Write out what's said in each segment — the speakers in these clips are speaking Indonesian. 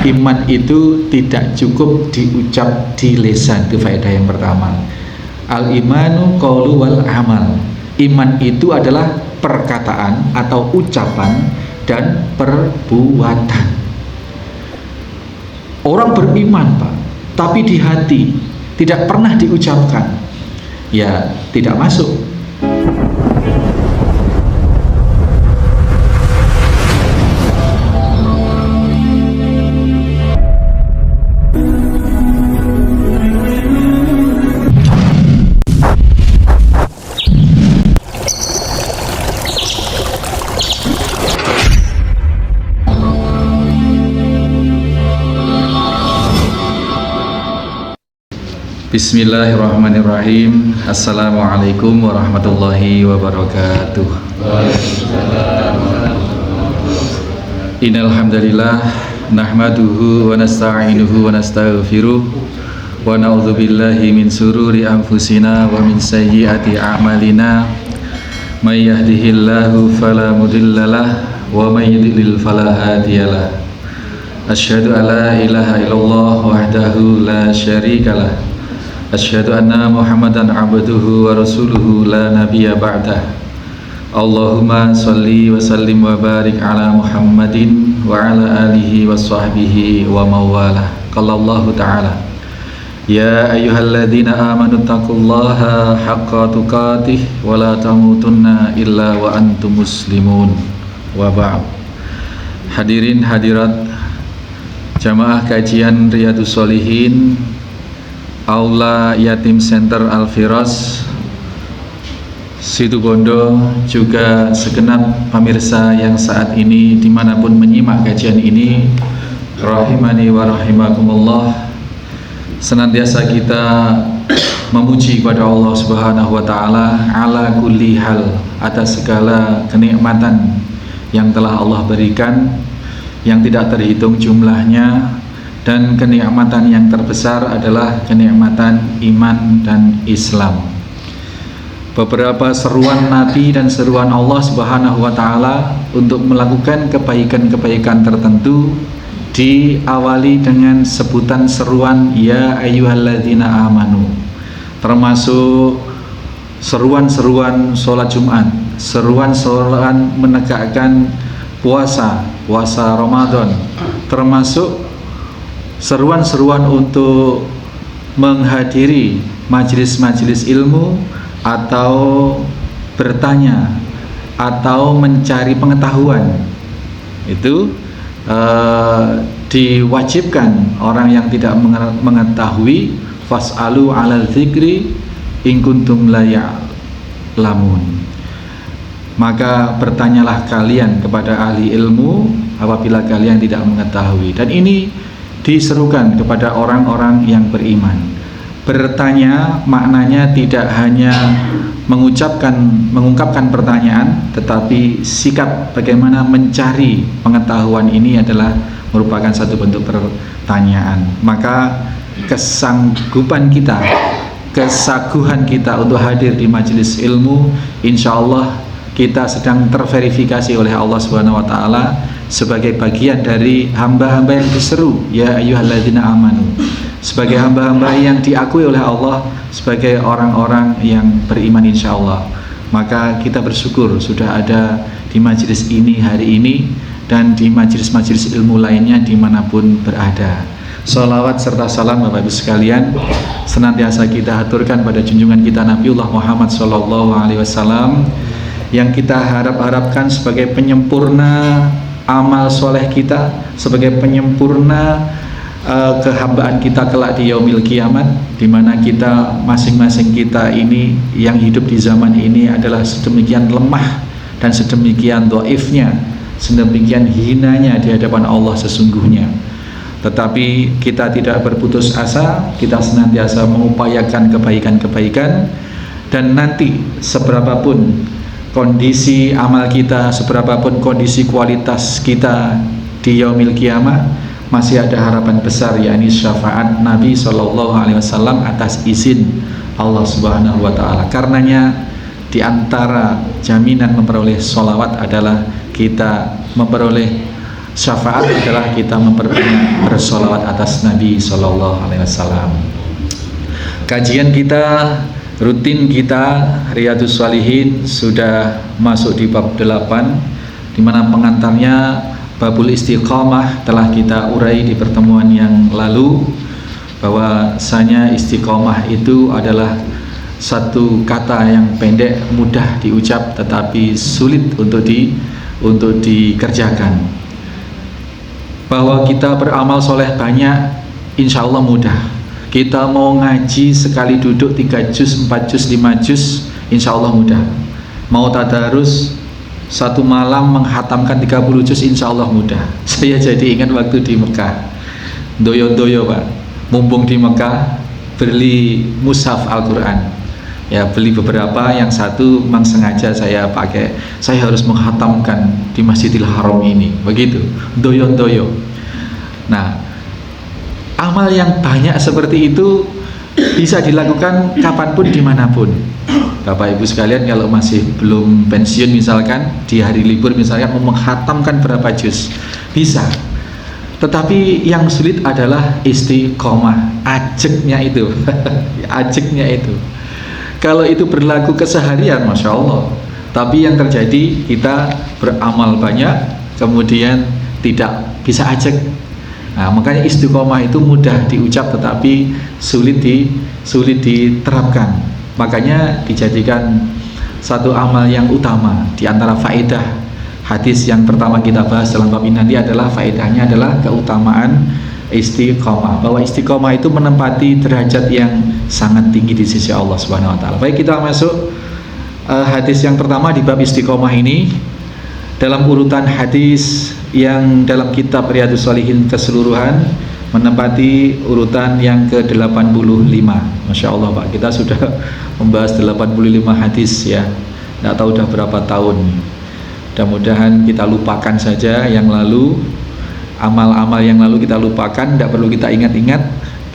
iman itu tidak cukup diucap di lisan. Itu faedah yang pertama. Al-imanu qaulu wal amal. Iman itu adalah perkataan atau ucapan dan perbuatan. Orang beriman, Pak, tapi di hati tidak pernah diucapkan, ya tidak masuk. Bismillahirrahmanirrahim. Assalamualaikum warahmatullahi wabarakatuh. Innal hamdalillah nahmaduhu wa nasta'inuhu wa nastaghfiruh wa na'udzubillahi min sururi anfusina wa min sayyiati a'malina. May yahdihillahu fala mudhillalah wa may yudlil fala hadiyalah. Asyhadu an la ilaha illallah wahdahu la syarikalah. Asyhadu anna Muhammadan abduhu wa rasuluhu la nabiyya ba'dah. Allahumma salli wa sallim wa barik ala Muhammadin wa ala alihi wa sahbihi wa mawalah. Qala Allah ta'ala, ya ayyuhalladzina amanu taqullaha haqqa tuqatih wa la tamutunna illa wa antum muslimun. Wa ba'd. Hadirin hadirat jamaah kajian Riyadhus Shalihin Aula Yatim Center Al-Firas Situbondo, juga segenap pemirsa yang saat ini dimanapun menyimak kajian ini, rahimani wa rahimakumullah. Senantiasa kita memuji kepada Allah Subhanahu wa ta'ala ala kulli hal, atas segala kenikmatan yang telah Allah berikan yang tidak terhitung jumlahnya. Dan kenikmatan yang terbesar adalah kenikmatan iman dan Islam. Beberapa seruan Nabi dan seruan Allah Subhanahu wa ta'ala untuk melakukan kebaikan-kebaikan tertentu diawali dengan sebutan seruan ya ayyuhalladzina amanu, termasuk seruan-seruan sholat Jumat, seruan-seruan menegakkan puasa Ramadan, termasuk seruan-seruan untuk menghadiri majelis-majelis ilmu atau bertanya atau mencari pengetahuan. Itu diwajibkan orang yang tidak mengetahui fas'alu 'alal dzikri in kuntum la ya'lamun. Maka bertanyalah kalian kepada ahli ilmu apabila kalian tidak mengetahui. Dan ini diserukan kepada orang-orang yang beriman. Bertanya maknanya tidak hanya mengungkapkan pertanyaan, tetapi sikap bagaimana mencari pengetahuan ini adalah merupakan satu bentuk pertanyaan. Maka kesanggupan kita, kesaguhan kita untuk hadir di majelis ilmu, insya Allah kita sedang terverifikasi oleh Allah Subhanahu wa ta'ala sebagai bagian dari hamba-hamba yang diseru ya ayyuhalladzina amanu, sebagai hamba-hamba yang diakui oleh Allah sebagai orang-orang yang beriman insyaallah. Maka kita bersyukur sudah ada di majelis ini hari ini dan di majelis-majelis ilmu lainnya dimanapun berada. Salawat serta salam Bapak Ibu sekalian senantiasa kita haturkan pada junjungan kita Nabiullah Muhammad SAW yang kita harapkan sebagai penyempurna amal soleh kita, sebagai penyempurna kehambaan kita kelak di yaumil kiamat, di mana kita masing-masing kita ini yang hidup di zaman ini adalah sedemikian lemah dan sedemikian dhaifnya, sedemikian hinanya di hadapan Allah sesungguhnya. Tetapi kita tidak berputus asa, kita senantiasa mengupayakan kebaikan-kebaikan, dan nanti seberapapun kondisi amal kita, seberapapun kondisi kualitas kita di yaumil kiamat, masih ada harapan besar, yakni syafaat Nabi SAW atas izin Allah Subhanahu wa ta'ala. Karenanya di antara jaminan memperoleh sholawat adalah kita memperoleh syafaat adalah kita memperbanyak bersolawat atas Nabi Sallallahu Alaihi Wasallam. Kajian kita, rutin kita, Riyadhus Shalihin sudah masuk di bab 8, di mana pengantarnya babul istiqamah telah kita urai di pertemuan yang lalu, bahwasanya istiqamah itu adalah satu kata yang pendek, mudah diucap tetapi sulit untuk dikerjakan. Bahwa kita beramal soleh banyak, insya Allah mudah. Kita mau ngaji sekali duduk 3 juz, 4 juz, 5 juz, insya Allah mudah. Mau tadarus satu malam menghatamkan 30 juz, insya Allah mudah. Saya jadi ingat waktu di Mekah, doyo-doyo Pak, mumpung di Mekah, beli mushaf Al-Quran. Ya, beli beberapa, yang satu memang sengaja saya pakai, saya harus menghatamkan di Masjidil Haram ini, begitu, doyo-doyo. Nah, amal yang banyak seperti itu bisa dilakukan kapanpun, dimanapun. Bapak Ibu sekalian, kalau masih belum pensiun misalkan, di hari libur misalkan mau menghatamkan berapa juz, bisa. Tetapi yang sulit adalah istiqomah, ajeknya itu. Ajeknya itu. Kalau itu berlaku keseharian, Masya Allah. Tapi yang terjadi, kita beramal banyak, kemudian tidak bisa ajak. Nah, makanya istiqomah itu mudah diucap, tetapi sulit diterapkan. Makanya dijadikan satu amal yang utama. Di antara faedah hadis yang pertama kita bahas dalam bab ini nanti adalah, faedahnya adalah keutamaan istiqomah, bahwa istiqomah itu menempati derajat yang sangat tinggi di sisi Allah Subhanahu wa taala. Baik, kita masuk hadis yang pertama di bab istiqomah ini dalam urutan hadis yang dalam kitab Riyadhus Shalihin keseluruhan menempati urutan yang ke-85. Masya Allah Pak, kita sudah membahas 85 hadis ya, tidak tahu udah berapa tahun. Mudah-mudahan kita lupakan saja yang lalu, amal-amal yang lalu kita lupakan, tidak perlu kita ingat-ingat,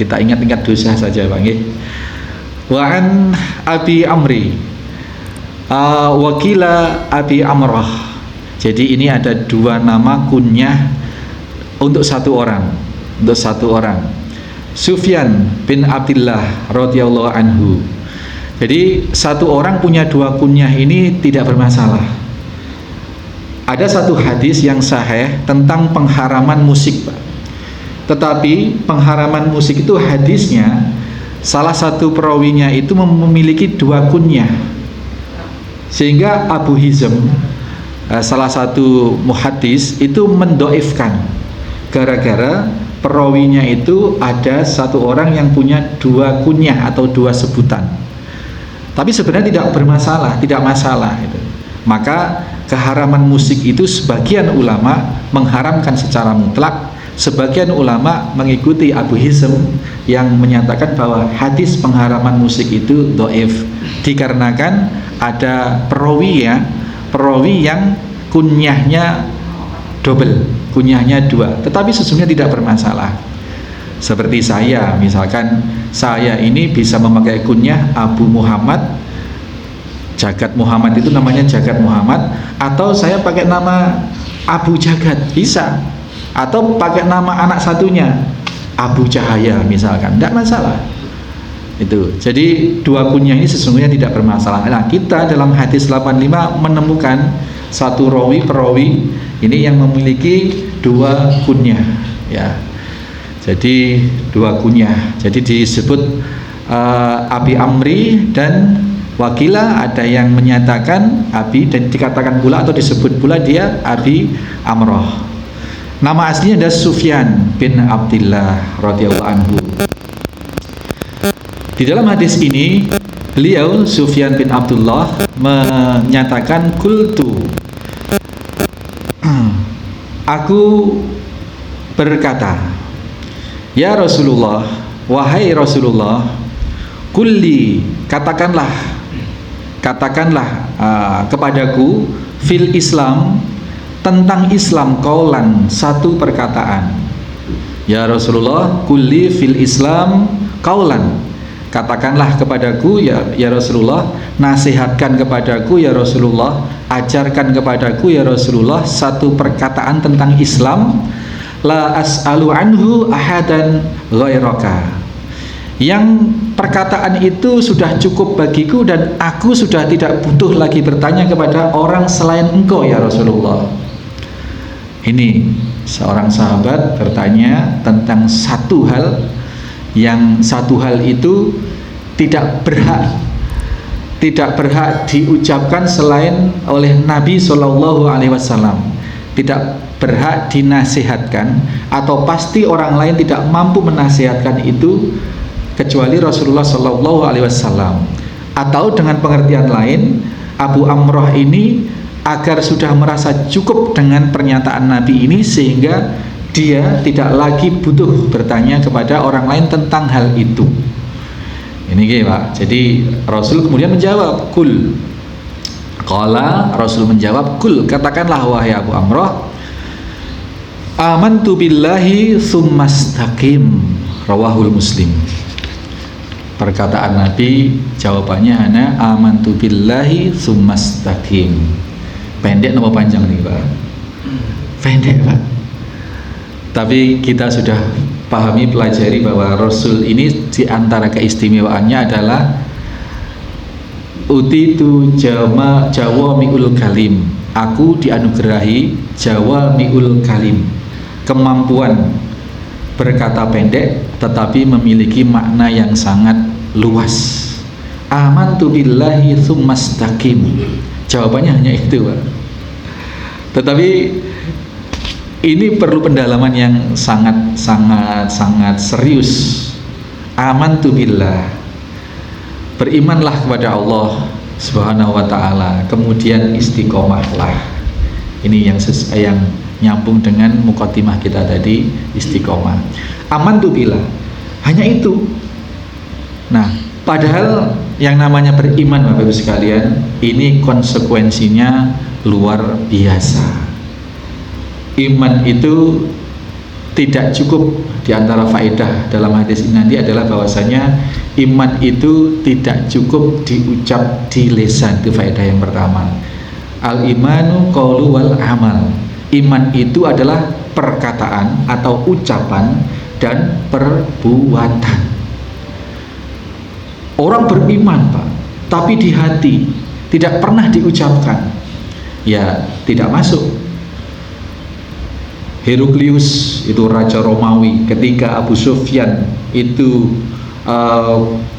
kita ingat-ingat dosa saja Bang. Wa an Abi Amri wakila Abi Amrah. Jadi ini ada dua nama kunyah untuk satu orang, Sufyan bin Abdullah radhiyallahu anhu. Jadi satu orang punya dua kunyah ini tidak bermasalah. Ada satu hadis yang sahih tentang pengharaman musik, Pak. Tetapi pengharaman musik itu hadisnya, salah satu perawinya itu memiliki dua kunyah, sehingga Abu Hizm, salah satu muhaddis, itu mendoifkan gara-gara perawinya itu ada satu orang yang punya dua kunyah atau dua sebutan. Tapi sebenarnya tidak bermasalah, tidak masalah itu. Maka keharaman musik itu sebagian ulama mengharamkan secara mutlak, sebagian ulama mengikuti Abu Hizm yang menyatakan bahwa hadis pengharaman musik itu dhaif, dikarenakan ada perawi yang kunyahnya double, kunyahnya dua, tetapi sesungguhnya tidak bermasalah. Seperti saya, misalkan saya ini bisa memakai kunyah Abu Muhammad, Jagat Muhammad, itu namanya Jagat Muhammad, atau saya pakai nama Abu Jagat, bisa, atau pakai nama anak satunya Abu Cahaya misalkan, tidak masalah. Itu. Jadi dua kunyah ini sesungguhnya tidak bermasalah. Nah, kita dalam hadis 85 menemukan satu perawi ini yang memiliki dua kunyah, ya. Jadi dua kunyah. Jadi disebut Abi Amri dan wakila, ada yang menyatakan Abi, dan dikatakan pula atau disebut pula dia Abi Amrah. Nama aslinya adalah Sufyan bin Abdullah radhiyallahu anhu. Di dalam hadis ini beliau Sufyan bin Abdullah menyatakan, kultu, aku berkata, ya Rasulullah, wahai Rasulullah, kulli, katakanlah kepadaku, fil Islam, tentang Islam, qaulan, satu perkataan. Ya Rasulullah, kulli fil Islam qaulan, katakanlah kepadaku ya Rasulullah, nasihatkan kepadaku ya Rasulullah, ajarkan kepadaku ya Rasulullah satu perkataan tentang Islam, la as'alu anhu ahadan ghairaka, yang perkataan itu sudah cukup bagiku dan aku sudah tidak butuh lagi bertanya kepada orang selain engkau ya Rasulullah. Ini seorang sahabat bertanya tentang satu hal, yang satu hal itu tidak berhak diucapkan selain oleh Nabi SAW, tidak berhak dinasihatkan, atau pasti orang lain tidak mampu menasihatkan itu kecuali Rasulullah SAW. Atau dengan pengertian lain, Abu Amroh ini agar sudah merasa cukup dengan pernyataan Nabi ini, sehingga dia tidak lagi butuh bertanya kepada orang lain tentang hal itu. Ini Pak. Jadi Rasul kemudian menjawab, kul. Qala, Rasul menjawab, kul, katakanlah wahai Abu Amroh, amantu billahi tsumastaqim, rawahul Muslim. Perkataan Nabi, jawabannya hanya amantu billahi tsumastaqim. Pendek atau panjang nih Pak? Pendek Pak. Tapi kita sudah pahami, pelajari bahwa Rasul ini diantara keistimewaannya adalah utitu jawami'ul kalim, aku dianugerahi jawami'ul kalim, kemampuan berkata pendek tetapi memiliki makna yang sangat luas. Amantu billahi tsumastaqim, jawabannya hanya itu Pak. Tetapi ini perlu pendalaman yang sangat serius. Amantu billah, berimanlah kepada Allah Subhanahu wa ta'ala, kemudian istiqomahlah. Ini yang nyambung dengan mukaddimah kita tadi, istiqomah. Amantu billah, hanya itu. Nah, padahal yang namanya beriman Bapak Ibu sekalian, ini konsekuensinya luar biasa. Iman itu tidak cukup. Di antara faedah dalam hadis ini nanti adalah bahwasanya iman itu tidak cukup diucap di lisan. Itu faedah yang pertama. Al imanu qaulu wal amal. Iman itu adalah perkataan atau ucapan dan perbuatan. Orang beriman Pak, tapi di hati tidak pernah diucapkan, ya tidak masuk. Heraklius itu raja Romawi, ketika Abu Sufyan itu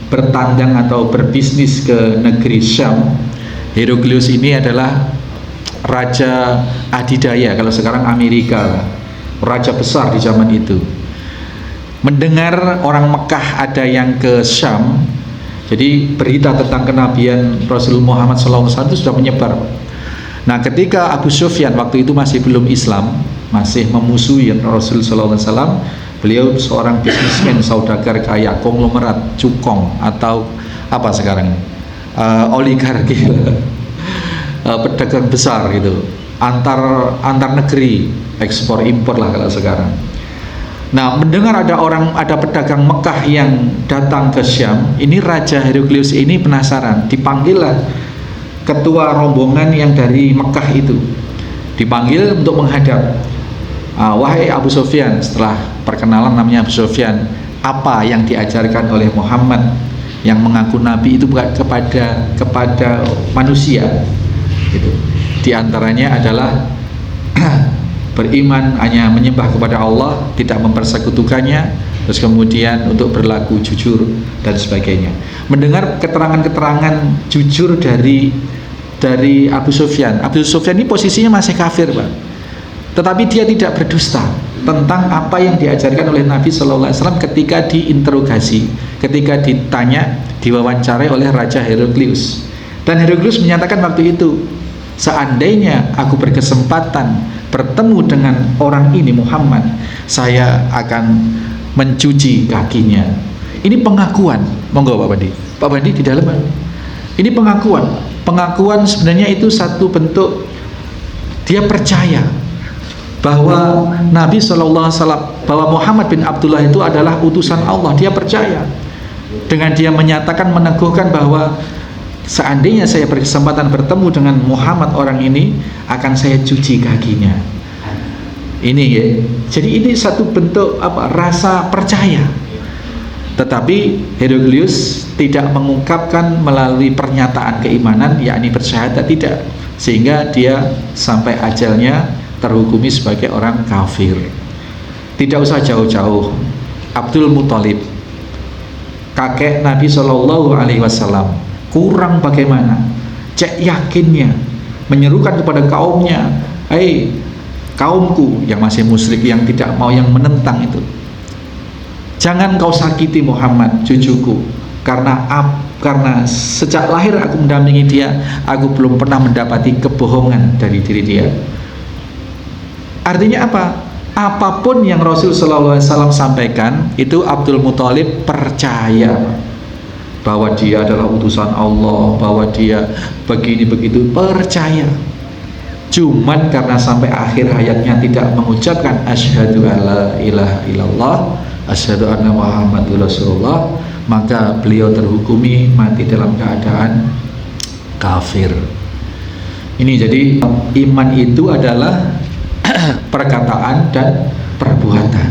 bertandang atau berbisnis ke negeri Syam, Heraklius ini adalah raja adidaya, kalau sekarang Amerika, raja besar di zaman itu. Mendengar orang Mekah ada yang ke Syam, jadi berita tentang kenabian Rasul Muhammad SAW itu sudah menyebar. Nah, ketika Abu Sufyan waktu itu masih belum Islam, masih memusuhi Rasul SAW, beliau seorang bisnismen, saudagar kaya, konglomerat, cukong, atau apa sekarang ini, oligarki, pedagang besar gitu, antar negeri, ekspor impor lah kalau sekarang. Nah, mendengar ada pedagang Mekah yang datang ke Syam, ini Raja Heraklius ini penasaran, dipanggillah ketua rombongan yang dari Mekah itu, dipanggil untuk menghadap. Wahai Abu Sufyan, setelah perkenalan namanya Abu Sufyan, apa yang diajarkan oleh Muhammad yang mengaku Nabi itu bukan kepada manusia gitu. Di antaranya adalah beriman hanya menyembah kepada Allah, tidak mempersekutukannya, terus kemudian untuk berlaku jujur dan sebagainya. Mendengar keterangan-keterangan jujur dari Abu Sufyan. Abu Sufyan ini posisinya masih kafir Pak, tetapi dia tidak berdusta tentang apa yang diajarkan oleh Nabi SAW ketika diinterogasi, ketika ditanya, diwawancarai oleh Raja Heraklius. Dan Heraklius menyatakan waktu itu, seandainya aku berkesempatan bertemu dengan orang ini Muhammad, saya akan mencuci kakinya. Ini pengakuan. Monggo Pak Bandi. Pak Bandi di dalam. Ini pengakuan. Pengakuan sebenarnya itu satu bentuk dia percaya bahwa Nabi SAW, bahwa Muhammad bin Abdullah itu adalah utusan Allah. Dia percaya. Dengan dia menyatakan, meneguhkan bahwa seandainya saya berkesempatan bertemu dengan Muhammad orang ini, akan saya cuci kakinya. Ini ya. Jadi ini satu bentuk rasa percaya. Tetapi Heraklius tidak mengungkapkan melalui pernyataan keimanan, yakni bersyahadat, tidak, sehingga dia sampai ajalnya terhukumi sebagai orang kafir. Tidak usah jauh-jauh, Abdul Muthalib, kakek Nabi Shallallahu Alaihi Wasallam, kurang bagaimana, cek yakinnya, menyerukan kepada kaumnya, hei kaumku yang masih musyrik, yang tidak mau, yang menentang itu, jangan kau sakiti Muhammad cucuku, karena sejak lahir aku mendampingi dia, aku belum pernah mendapati kebohongan dari diri dia. Artinya apa? Apapun yang Rasul Sallallahu Alaihi Wasallam sampaikan, itu Abdul Muthalib percaya bahwa dia adalah utusan Allah, bahwa dia begini begitu, percaya. Cuman karena sampai akhir hayatnya tidak mengucapkan asyhadu alla ilaha illallah, asyhadu anna Muhammadur Rasulullah, maka beliau terhukumi mati dalam keadaan kafir. Ini jadi iman itu adalah perkataan dan perbuatan.